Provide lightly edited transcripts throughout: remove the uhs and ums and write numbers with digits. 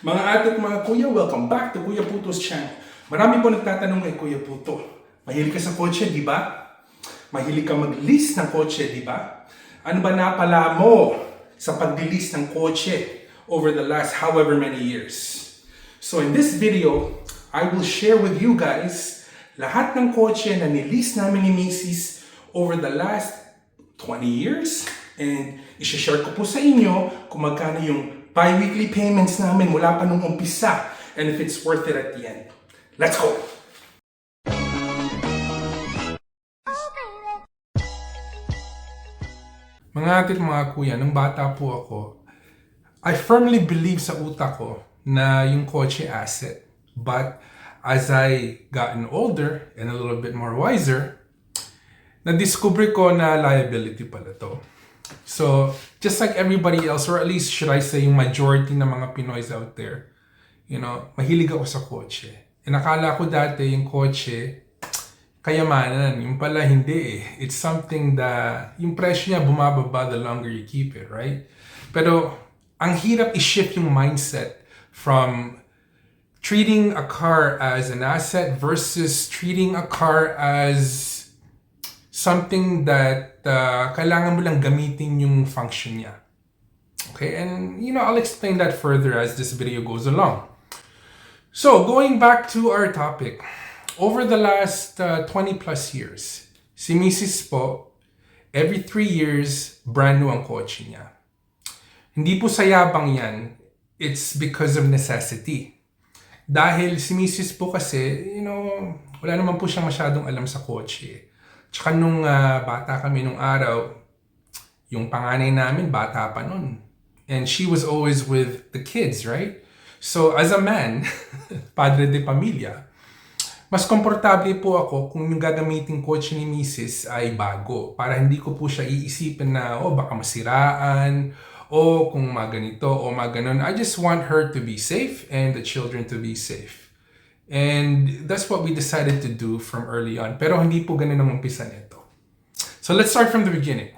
Mga ate at mga kuya, welcome back to Kuya Puto's channel. Marami po nagtatanong kay Kuya Puto, mahilig ka sa kotse, di ba? Mahilig ka mag-lease ng kotse, di ba? Ano ba napala mo sa pag-lease ng kotse over the last however many years? So in this video, I will share with you guys lahat ng kotse na nilease namin ni Mrs. over the last 20 years. And i-share ko po sa inyo kung magkano yung bi-weekly payments namin mula pa nung umpisa and if it's worth it at the end. Let's go! Mga ate at mga kuya, nung bata po ako, I firmly believe sa utak ko na yung kotse asset. But as I gotten older and a little bit more wiser, na-discover ko na liability pala to. So, just like everybody else, or at least should I say yung majority ng mga Pinoys out there, mahilig ako sa kotse. And nakala ko dati yung kotse, kayamanan. Yung pala hindi eh. It's something that yung presyo niya bumababa the longer you keep it, right? Pero ang hirap i-shift yung mindset from treating a car as an asset versus treating a car as something that kailangan mo lang gamitin yung function niya. Okay, and I'll explain that further as this video goes along. So, going back to our topic. Over the last 20 plus years, si Mrs. po, every 3 years, brand new ang kotse niya. Hindi po sayabang yan, it's because of necessity. Dahil si Mrs. po kasi, wala naman po siyang masyadong alam sa kotse. Tsaka nung bata kami nung araw, yung panganay namin bata pa nun. And she was always with the kids, right? So as a man, padre de pamilya, mas komportable po ako kung yung gagamiting kotse ni Mrs. ay bago. Para hindi ko po siya iisipin na, baka masiraan, o kung maganito, o maganon. I just want her to be safe and the children to be safe. And that's what we decided to do from early on. Pero hindi po ganun ang umpisa nito. So let's start from the beginning.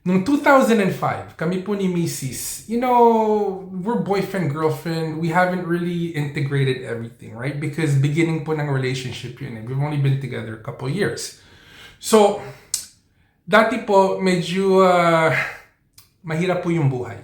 Noong 2005, kami po ni Mrs., we're boyfriend-girlfriend. We haven't really integrated everything, right? Because beginning po ng relationship yun. We've only been together a couple years. So, dati po, medyo mahirap po yung buhay.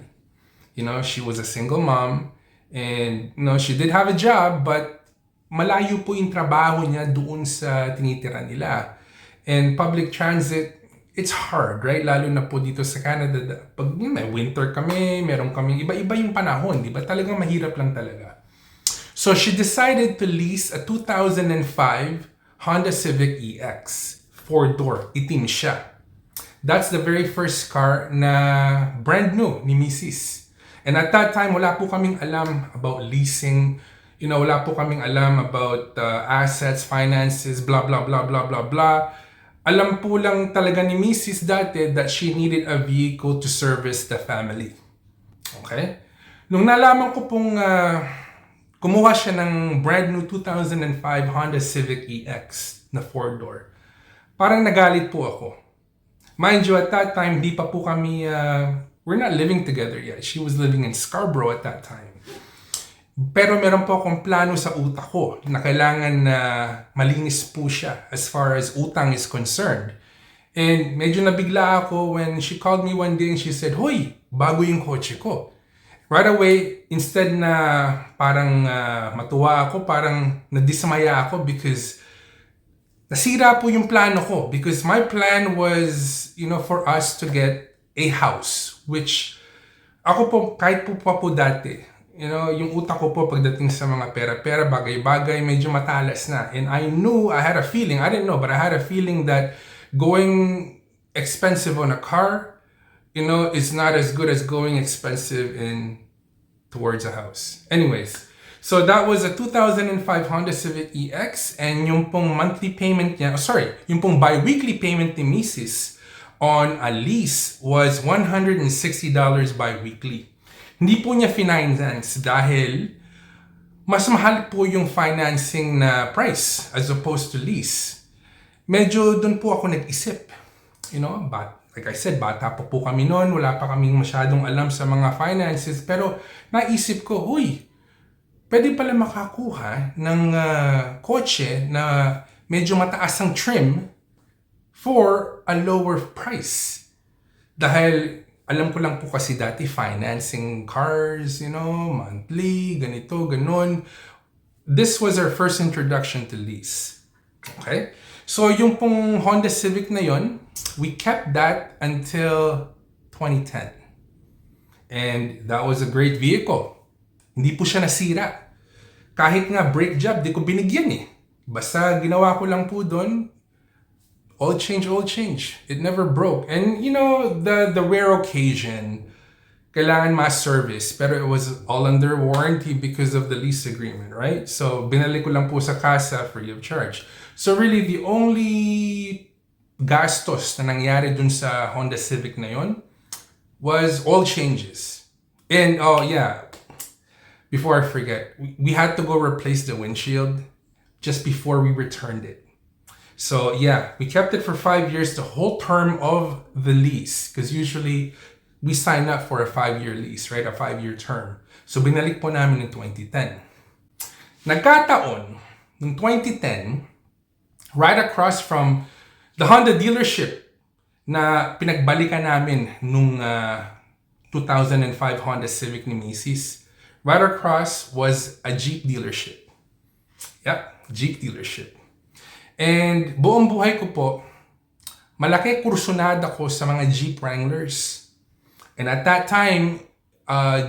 She was a single mom. And she did have a job, but malayo po yung trabaho niya doon sa tinitira nila. And public transit, it's hard, right? Lalo na po dito sa Canada, pag may winter kami, meron kaming iba-iba yung panahon, di ba? Talagang mahirap lang talaga. So she decided to lease a 2005 Honda Civic EX, 4-door, itim siya. That's the very first car na brand new ni Mrs. And at that time, wala po kaming alam about leasing. Wala po kaming alam about assets, finances, blah, blah, blah, blah, blah, blah. Alam po lang talaga ni Mrs. dati that she needed a vehicle to service the family. Okay? Nung nalaman ko pong kumuha siya ng brand new 2005 Honda Civic EX na 4-door, parang nagalit po ako. Mind you, at that time, di pa po kami we're not living together yet. She was living in Scarborough at that time. Pero meron po akong plano sa utak ko na kailangan na malinis po siya as far as utang is concerned. And medyo nabigla ako when she called me one day and she said, "Hoy, bago yung kotse ko." Right away, instead na parang matuwa ako, parang nadismaya ako because nasira po yung plano ko. Because my plan was, for us to get a house, which ako po, kahit po pa po dati, yung utak ko po pagdating sa mga pera-pera, bagay-bagay, medyo matalas na. And I had a feeling, I didn't know, but I had a feeling that going expensive on a car, is not as good as going expensive towards a house. Anyways, so that was a 2005 Honda Civic EX, and yung pong monthly payment niya, yung pong bi-weekly payment ni Mrs. on a lease was $160 bi-weekly. Hindi po niya finance dahil mas mahal po yung financing na price as opposed to lease. Medyo doon po ako nag-isip. like I said, bata pa po kami noon, wala pa kaming masyadong alam sa mga finances, pero naisip ko, uy, pwede pala makakuha ng kotse na medyo mataas ang trim for a lower price. Dahil alam ko lang po kasi dati financing cars, monthly, ganito, ganon. This was our first introduction to lease. Okay? So yung pong Honda Civic na yon, we kept that until 2010. And that was a great vehicle. Hindi po siya nasira. Kahit nga brake job, di ko binigyan eh. Basta ginawa ko lang po doon, oil change. It never broke. And the rare occasion, kailangan ma-service, pero it was all under warranty because of the lease agreement, right? So, binalik ko lang po sa casa free of charge. So, really, the only gastos na nangyari dun sa Honda Civic na yon was oil changes. And, before I forget, we had to go replace the windshield just before we returned it. So, we kept it for 5 years, the whole term of the lease, because usually, we sign up for a 5-year lease, right? A 5-year term. So, binalik po namin in 2010. Nagkataon, noong 2010, right across from the Honda dealership na pinagbalikan namin nung 2005 Honda Civic ni Macy's, right across was a Jeep dealership. Yep, Jeep dealership. And buong buhay ko po, malaki kursunada ko sa mga Jeep Wranglers. And at that time,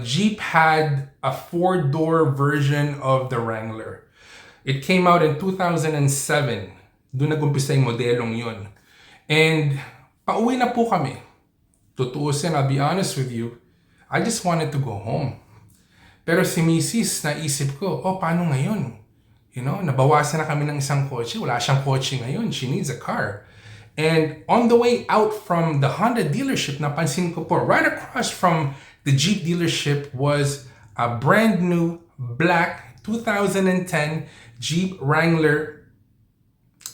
Jeep had a 4-door version of the Wrangler. It came out in 2007. Doon nag-umpisa yung modelong yun. And pauwi na po kami. Tutuusin, I'll be honest with you, I just wanted to go home. Pero si Mrs. naisip ko, paano ngayon? Nabawasan na kami ng isang kotse. Wala siyang kotse ngayon. She needs a car. And on the way out from the Honda dealership, napansin ko po, right across from the Jeep dealership was a brand new black 2010 Jeep Wrangler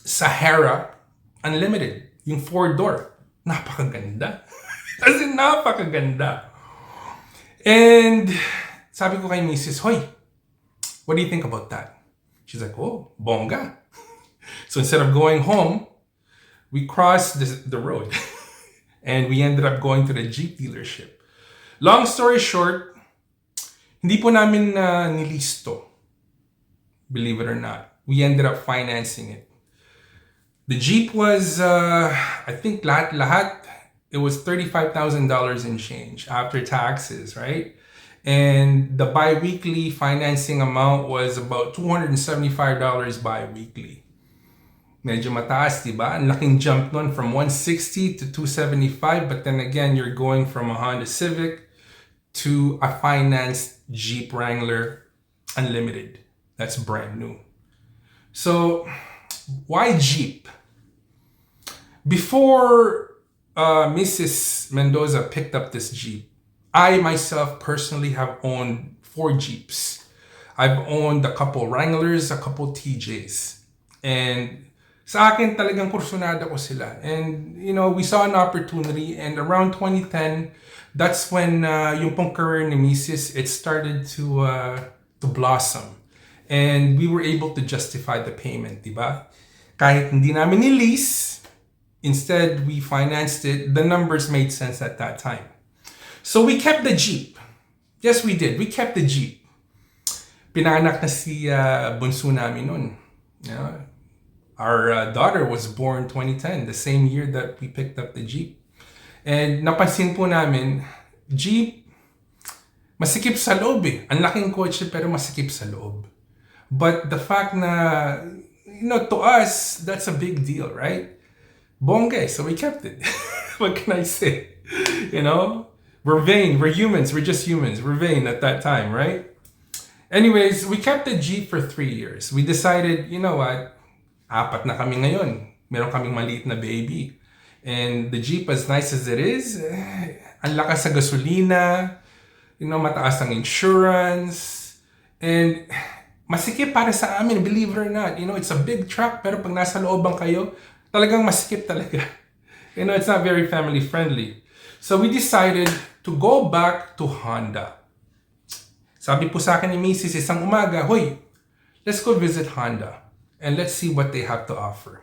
Sahara Unlimited. Yung 4-door. Napakaganda. As in, napakaganda. And sabi ko kay Mrs. Hoy, what do you think about that? She's like, bongga. So instead of going home, we crossed the road and we ended up going to the Jeep dealership. Long story short, hindi po namin nilisto. Believe it or not. We ended up financing it. The Jeep was, I think lahat, it was $35,000 in change after taxes, right? And the bi-weekly financing amount was about $275 bi-weekly. Medyo mataas, diba? Ang laking jump nun from 160 to 275. But then again, you're going from a Honda Civic to a financed Jeep Wrangler Unlimited. That's brand new. So, why Jeep? Before Mrs. Mendoza picked up this Jeep, I myself personally have owned 4 Jeeps. I've owned a couple Wranglers, a couple TJs. And sa akin talagang kursunada ko sila. And, we saw an opportunity and around 2010, that's when yung pong career ni Mrs., it started to blossom. And we were able to justify the payment, diba? Kahit hindi namin ni-lease, instead we financed it, the numbers made sense at that time. So we kept the Jeep. Yes, we did. We kept the Jeep. Pinanganak na si bunso namin nun. Our daughter was born 2010, the same year that we picked up the Jeep. And napansin po namin, Jeep, masikip sa loob eh. Ang laking kotse pero masikip sa loob. But the fact na, to us, that's a big deal, right? Bongga, so we kept it. What can I say? We're vain, we're humans, we're just humans. We're vain at that time, right? Anyways, we kept the Jeep for 3 years. We decided, you know what? 4 na kami ngayon. Meron kaming maliit na baby. And the Jeep, as nice as it is, ang lakas sa gasolina, mataas ang insurance, and masikip para sa amin, believe it or not. It's a big truck, pero pag nasa looban kayo, talagang masikip talaga. It's not very family friendly. So we decided to go back to Honda. Sabi po sa akin ni Mrs. isang umaga, "Hoy, let's go visit Honda and let's see what they have to offer."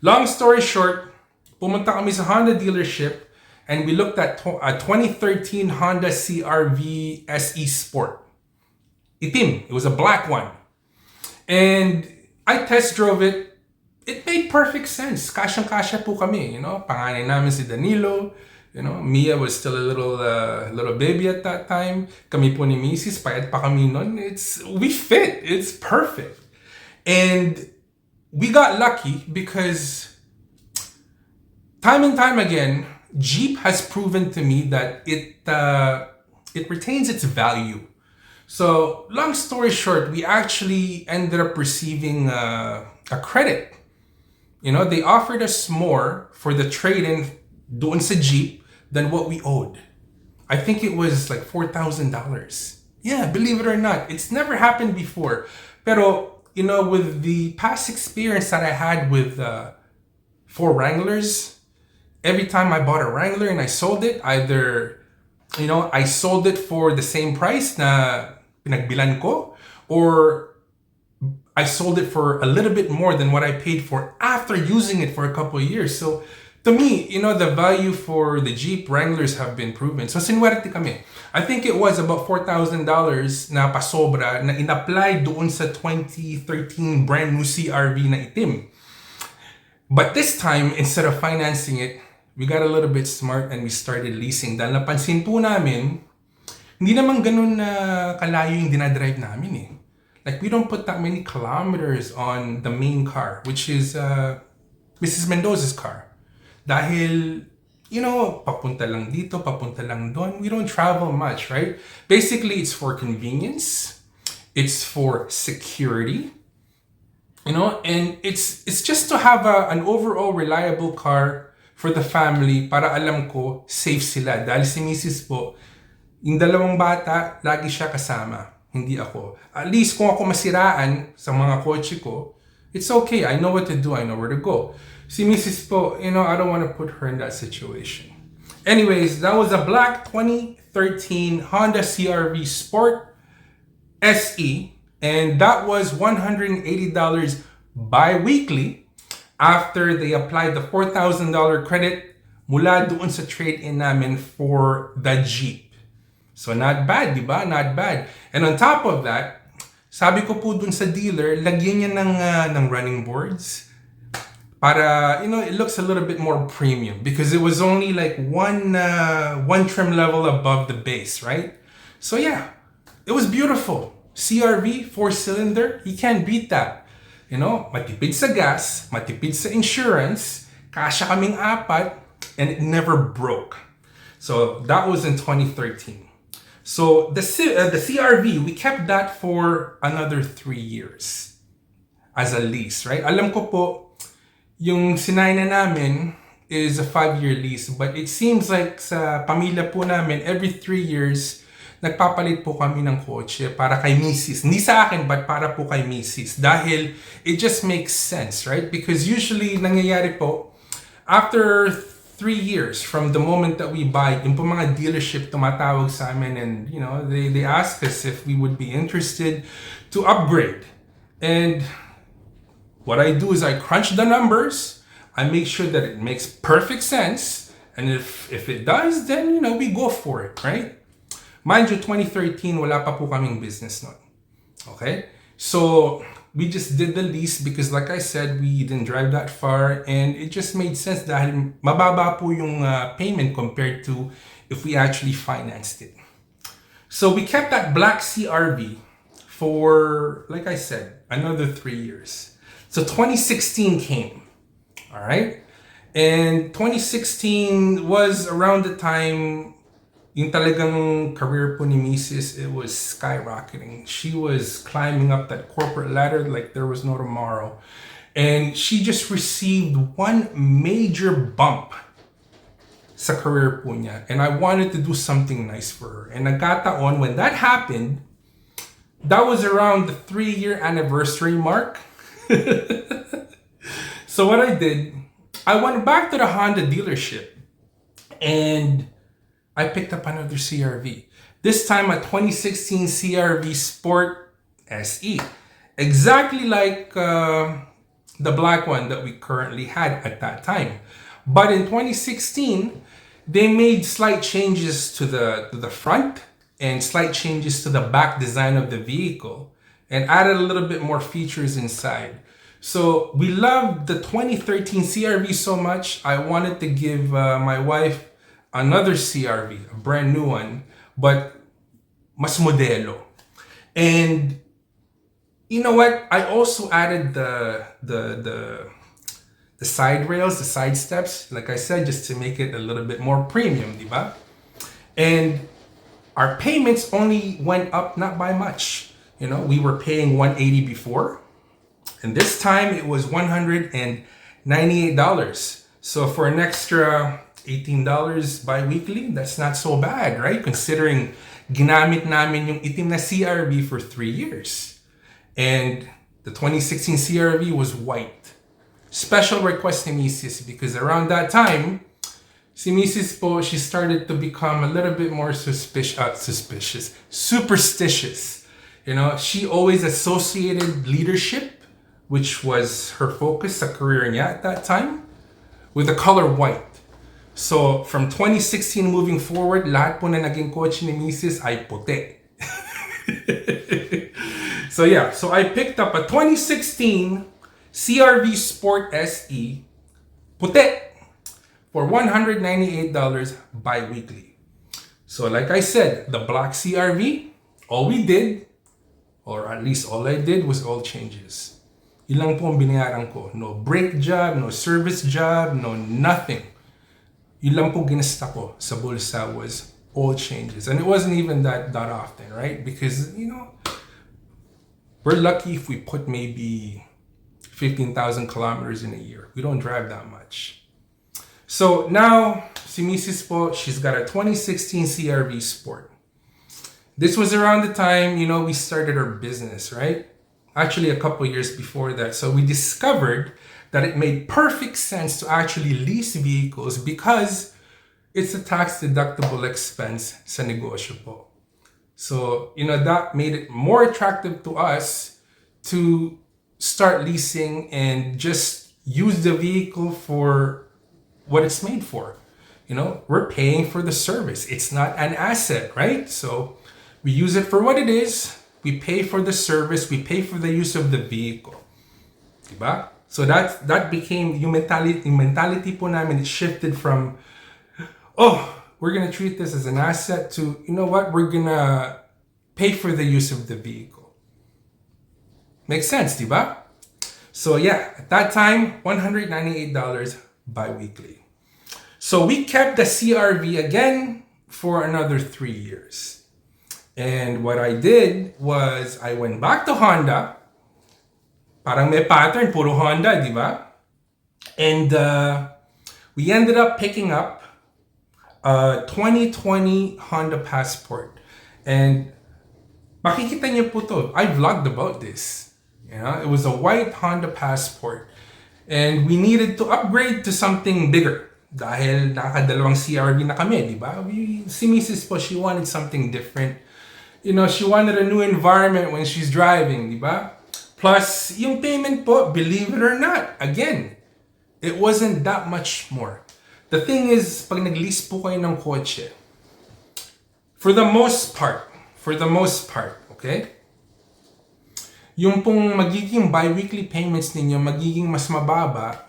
Long story short, pumunta kami sa Honda dealership and we looked at a 2013 Honda CR-V SE Sport. Itim. It was a black one. And I test drove it. It made perfect sense. Kasyang-kasya po kami, Panganay namin si Danilo. Mia was still a little baby at that time. Kami po ni Mrs. Payat pa kami nun. We fit. It's perfect. And we got lucky because time and time again, Jeep has proven to me that it retains its value. So, long story short, we actually ended up receiving a credit. They offered us more for the trade-in doon sa Jeep than what we owed. I think it was like $4,000. Yeah, believe it or not, it's never happened before. Pero, with the past experience that I had with 4 Wranglers, every time I bought a Wrangler and I sold it, either, I sold it for the same price na pinagbilan ko, or I sold it for a little bit more than what I paid for after using it for a couple of years. So to me, the value for the Jeep Wranglers have been proven. So sinuwerte kami. I think it was about $4,000 na pasobra na in-apply doon sa 2013 brand new CR-V na itim. But this time, instead of financing it, we got a little bit smart and we started leasing. Dahil napansin po namin, hindi naman ganun na kalayo yung dinadrive namin eh. Like, we don't put that many kilometers on the main car, which is Mrs. Mendoza's car. Dahil, papunta lang dito, papunta lang doon. We don't travel much, right? Basically, it's for convenience. It's for security. And it's just to have an overall reliable car for the family para alam ko, safe sila. Dahil si Mrs. po, yung 2 bata, lagi siya kasama. Hindi ako. At least kung ako masiraan sa mga kotse ko, it's okay. I know what to do. I know where to go. Si Mrs. po, I don't want to put her in that situation. Anyways, that was a black 2013 Honda CR-V Sport SE. And that was $180 bi-weekly after they applied the $4,000 credit mula doon sa trade-in namin for the Jeep. So not bad, di ba? Not bad. And on top of that, sabi ko po dun sa dealer, lagyan niya ng running boards para, it looks a little bit more premium because it was only like one trim level above the base, right? So yeah, it was beautiful. CR-V, 4-cylinder, you can't beat that. Matipid sa gas, matipid sa insurance, kasya kaming 4, and it never broke. So that was in 2013. So the CR-V, we kept that for another 3 years as a lease, right? Alam ko po, yung sinay na namin is a 5-year lease, but it seems like sa pamilya po namin, every 3 years, nagpapalit po kami ng kotse para kay Mrs. Hindi sa akin, but para po kay Mrs. Dahil it just makes sense, right? Because usually, nangyayari po, after 3 years from the moment that we buy, yung po mga dealership tumatawag sa amin and, they ask us if we would be interested to upgrade. And what I do is I crunch the numbers, I make sure that it makes perfect sense, and if it does, then, we go for it, right? Mind you, 2013, wala pa po kaming business nun. Okay? So, we just did the lease because like I said, we didn't drive that far and it just made sense dahil mababa po yung payment compared to if we actually financed it. So, we kept that black CR-V for, like I said, another 3 years. So, 2016 came. All right? And 2016 was around the time yung talagang career po ni Mrs., it was skyrocketing. She was climbing up that corporate ladder like there was no tomorrow. And she just received one major bump sa career po niya. And I wanted to do something nice for her. And nagkataon, when that happened, that was around the 3-year anniversary mark. So what I did, I went back to the Honda dealership and I picked up another CRV. This time a 2016 CRV Sport SE. Exactly like the black one that we currently had at that time. But in 2016, they made slight changes to the front and slight changes to the back design of the vehicle and added a little bit more features inside. So we loved the 2013 CRV so much, I wanted to give my wife another CRV, a brand new one, but mas modelo. And you know what? I also added the side rails, the side steps, like I said, just to make it a little bit more premium, diba? And our payments only went up not by much. You know, we were paying $180 before, and this time it was $198. So for an extra $18 bi-weekly, that's not so bad, right? Considering ginamit namin yung itim na CRV for 3 years. And the 2016 CRV was white. Special request ni Mrs. because around that time, si Mrs. po, she started to become a little bit more superstitious. You know, she always associated leadership, which was her focus, a career niya at that time, with the color white. So from 2016 moving forward, lahat po na naging coach ni Mrs. ay puti. So yeah, so I picked up a 2016 CRV Sport SE puti for $198 bi-weekly. So like I said, the black CRV, all we did, or at least all I did, was oil changes. Yun lang po ang binayaran ko. No brake job, no service job, no nothing. Yun lang po ginasta ko sa bulsa was oil changes. And it wasn't even that often, right? Because, you know, we're lucky if we put maybe 15,000 kilometers in a year. We don't drive that much. So now, si Mrs. po, she's got a 2016 CRV Sport. This was around the time, you know, we started our business, right? Actually, a couple years before that. So we discovered that it made perfect sense to actually lease vehicles because it's a tax-deductible expense sa negosyo po. So, you know, that made it more attractive to us to start leasing and just use the vehicle for what it's made for. You know, we're paying for the service. It's not an asset, right? So we use it for what it is. We pay for the service. We pay for the use of the vehicle. Diba? So that became yung mentality po namin. It shifted from, oh, we're gonna treat this as an asset to, you know what, we're gonna pay for the use of the vehicle. Makes sense, diba? So yeah, at that time, $198 bi-weekly. So we kept the CRV again for another 3 years. And what I did was I went back to Honda. Parang may pattern, puro Honda, diba? And we ended up picking up a 2020 Honda Passport. And makikita niyo po to. I vlogged about this. You know, it was a white Honda Passport. And we needed to upgrade to something bigger. Dahil nakakadalawang CRV na kami, di ba? Si Mrs. po, she wanted something different. You know, she wanted a new environment when she's driving, di ba? Plus, yung payment po, believe it or not, again, it wasn't that much more. The thing is, pag nag-lease po kayo ng kotse, for the most part, okay? Yung pong magiging bi-weekly payments ninyo magiging mas mababa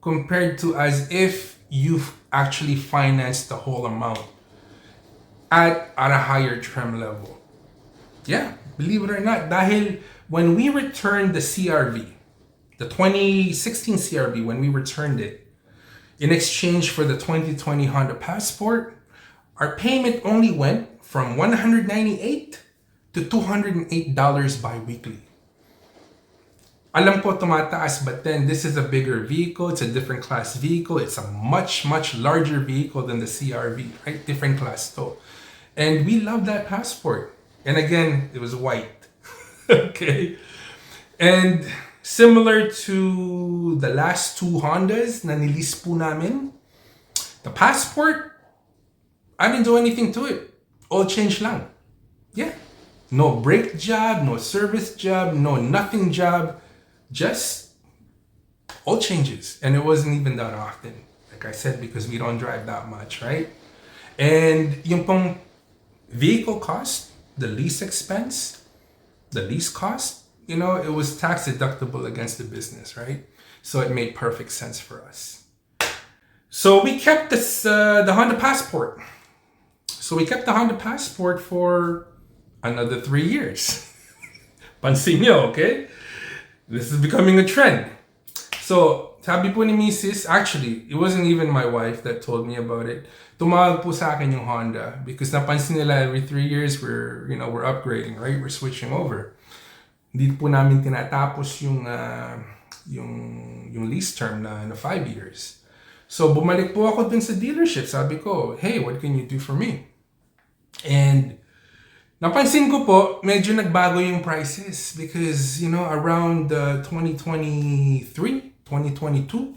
compared to as if you've actually financed the whole amount at a higher term level. Yeah, believe it or not. Dahil when we returned the CRV, the 2016 CRV, when we returned it, in exchange for the 2020 Honda Passport, our payment only went from $198 to $208 bi-weekly. Alam ko tumataas, but then this is a bigger vehicle. It's a different class vehicle. It's a much, much larger vehicle than the CRV, right? Different class though. And we love that Passport. And again, it was white. Okay? And Similar to the last two Hondas na nilis po namin, the Passport, I didn't do anything to it. All change lang. Yeah. No brake job, no service job, no nothing job. Just all changes. And it wasn't even that often. Like I said, because we don't drive that much, right? And yung pong vehicle cost, the lease expense, the lease cost, it was tax deductible against the business, right? So it made perfect sense for us. So we kept the Honda Passport. So we kept the Honda Passport for another 3 years. Pansin nyo, okay? This is becoming a trend. So, sabi po ni Mrs., actually, it wasn't even my wife that told me about it. Tumawag po sa akin yung Honda because napansin nila every 3 years we're upgrading, right? We're switching over. Hindi po namin tinatapos yung lease term na 5 years. So, bumalik po ako dun sa dealership. Sabi ko, hey, what can you do for me? And napansin ko po, medyo nagbago yung prices because, around 2023, 2022,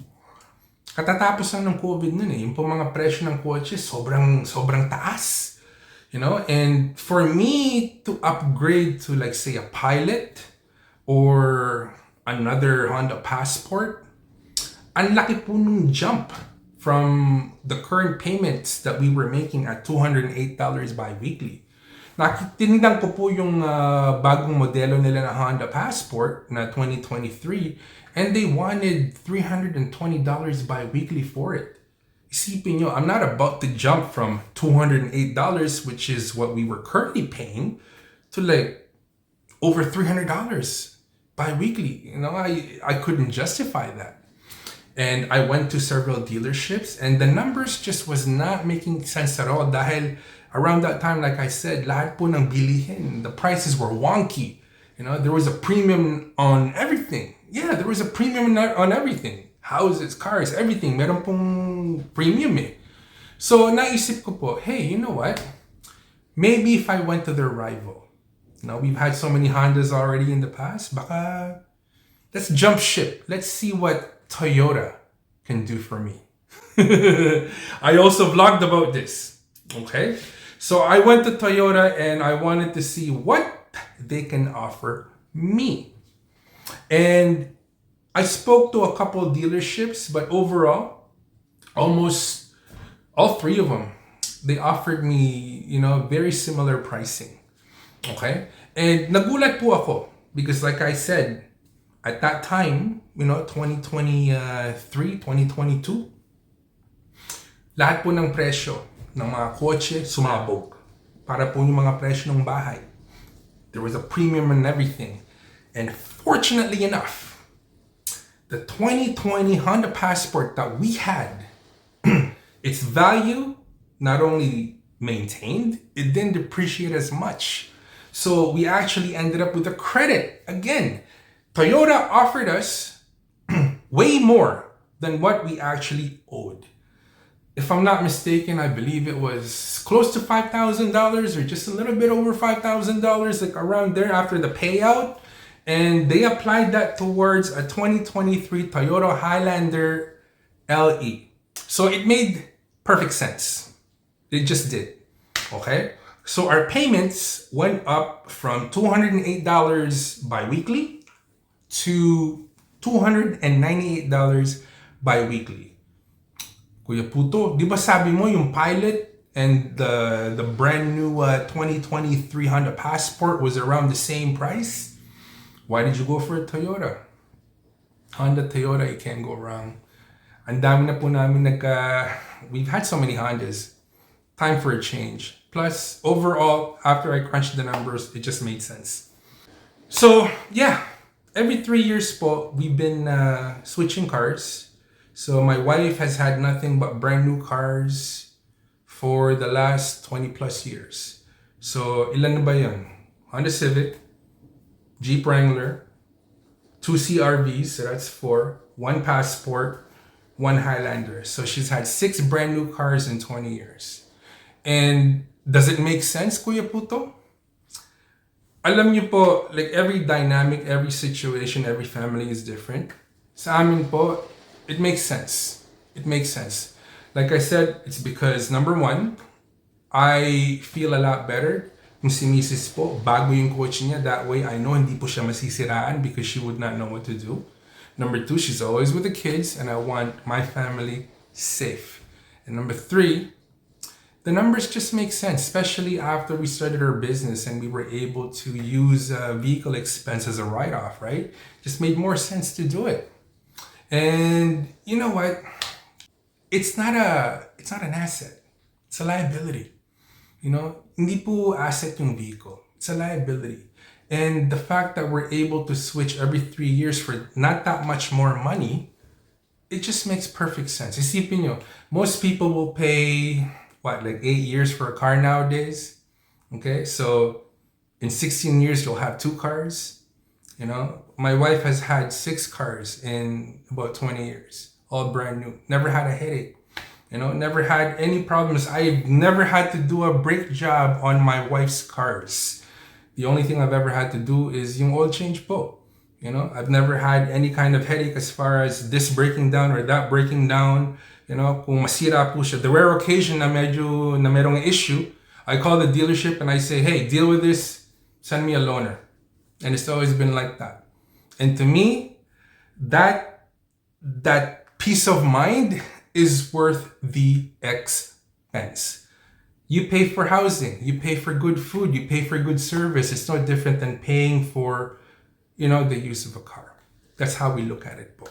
katatapos lang ng COVID nun eh. Yung po mga presyo ng kotse, sobrang taas. And for me to upgrade to like say a Pilot or another Honda Passport, ang laki po nung jump from the current payments that we were making at $208 bi-weekly. Tinignan ko po yung bagong modelo nila na Honda Passport na 2023 and they wanted $320 bi-weekly for it. Isipin nyo, I'm not about to jump from $208, which is what we were currently paying, to like over $300 bi-weekly. I couldn't justify that. And I went to several dealerships and the numbers just was not making sense at all dahil around that time, like I said, lahat po ng bilihin, the prices were wonky. There was a premium on everything. Yeah, there was a premium on everything. Houses, cars, everything. Meron pong premium eh. So, naisip ko po, hey, you know what? Maybe if I went to their rival. We've had so many Hondas already in the past. Baka, let's jump ship. Let's see what Toyota can do for me. I also vlogged about this. Okay? So, I went to Toyota and I wanted to see what they can offer me. And I spoke to a couple of dealerships, but overall, almost all three of them, they offered me, very similar pricing. Okay? And nagulat po ako because like I said, at that time, 2023, 2022, lahat po ng presyo ng mga kotse sumabog. Para po yung mga presyo ng bahay. There was a premium and everything. And fortunately enough, the 2020 Honda Passport that we had, its value not only maintained, it didn't depreciate as much. So we actually ended up with a credit. Again, Toyota offered us way more than what we actually owed. If I'm not mistaken, I believe it was close to $5,000 or just a little bit over $5,000, like around there after the payout. And they applied that towards a 2023 Toyota Highlander LE. So it made perfect sense. It just did. Okay? So our payments went up from $208 bi-weekly to $298 bi-weekly. Kuya Puto, di ba sabi mo yung Pilot and the brand new 2023 Honda Passport was around the same price? Why did you go for a Toyota? Honda, Toyota, you can't go wrong. Ang dami na po namin we've had so many Hondas. Time for a change. Plus, overall, after I crunched the numbers, it just made sense. So, yeah. Every 3 years po, we've been switching cars. So, my wife has had nothing but brand new cars for the last 20 plus years. So, ilan na ba yun? Honda Civic, Jeep Wrangler, 2 CRVs, so that's 4, 1 Passport, 1 Highlander. So she's had 6 brand new cars in 20 years. And does it make sense, Kuya Puto? Alam niyo po, like every dynamic, every situation, every family is different. Sa amin po, it makes sense. It makes sense. Like I said, it's because number one, I feel a lot better kung si Mrs. po, bago yung coach niya. That way, I know hindi po siya masisiraan because she would not know what to do. Number two, she's always with the kids and I want my family safe. And number three, the numbers just make sense, especially after we started our business and we were able to use vehicle expense as a write-off, right? Just made more sense to do it. And you know what? It's not an asset. It's a liability. You know, hindi po asset yung vehicle. It's a liability. And the fact that we're able to switch every 3 years for not that much more money, it just makes perfect sense. Isipin nyo, most people will pay, what, like 8 years for a car nowadays? Okay, so in 16 years, you'll have 2 cars. You know, my wife has had 6 cars in about 20 years, all brand new. Never had a headache. You know, never had any problems. I've never had to do a brake job on my wife's cars. The only thing I've ever had to do is yung oil change po. You know, I've never had any kind of headache as far as this breaking down or that breaking down. You know, kung masira po siya. The rare occasion na merong issue, I call the dealership and I say, hey, deal with this, send me a loaner. And it's always been like that. And to me, that peace of mind is worth the expense. You pay for housing, you pay for good food, you pay for good service. It's no different than paying for, the use of a car. That's how we look at it po.